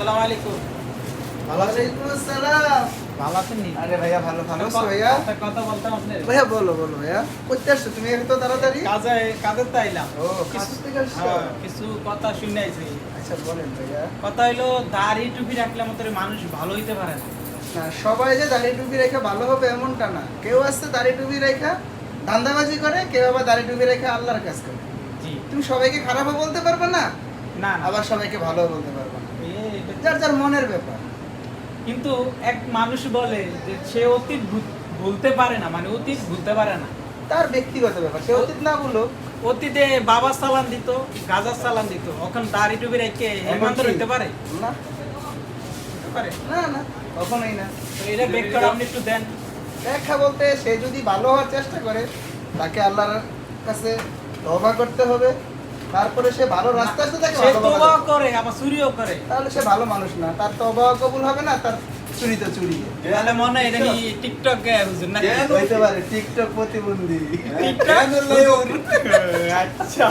আসসালামু আলাইকুম। ওয়ালাইকুম আসসালাম। ভালো আছেন নি? আরে ভাইয়া ভালো আছো ভাইয়া? একটা কথা বলতাম আপনার। ভাইয়া বলো ভাইয়া। কইতে আসছো তুমি এত তাড়াতাড়ি? কাজে তো আইলাম। ও কাজ থেকে আসছো? হ্যাঁ, কিছু কথা শুনে আইছি। আচ্ছা বলেন ভাইয়া। কথা হইলো দাড়ি টুপি রাখলে আমাদের মানুষ ভালো হইতে পারে না। না সবাই যে দাড়ি টুপি রেখে ভালো হবে এমনটা না। কেউ আসছে দাড়ি টুপি রেখে ধান্দাবাজি করে, কেউ আবার দাড়ি টুপি রেখে আল্লাহর কাজ করে। জি। তুমি সবাইকে খারাপও বলতে পারবে না, না না। আবার সবাইকে ভালোও বলতে পারবে না। এটা যার যার মনের ব্যাপার। কিন্তু এক মানুষ বলে যে সে অতীত ভুলতে পারে না, মানে অতীত ভুলতে পারে না। তার ব্যক্তিগত ব্যাপার, সে অতীত না বলো। অতীতে বাবা সালাম দিত, গাজার সালাম দিত, এখন দাড়ি টুপি রেখে ইমানদার হইতে পারে? না হইতে পারে না না কখনোই না। তো এটা বেক করে আপনি একটু দেন। ব্যাখ্যা বলতে সে যদি ভালো হওয়ার চেষ্টা করে তাকে আল্লাহর কাছে তওবা করতে হবে, তারপরে সে ভালো রাস্তা আসতে তাকে সে ভালো তওবা বানাতে হবে। করে আবার চুরিও করে, তাহলে সে ভালো মানুষ না, তার তওবাও কবুল হবে না, তার চুরি তো চুরি। তাহলে মনে হয় এটা কি টিকটক হুজুর নাকি? হইতে পারে টিকটক প্রতিবন্ধী। টিকটক আচ্ছা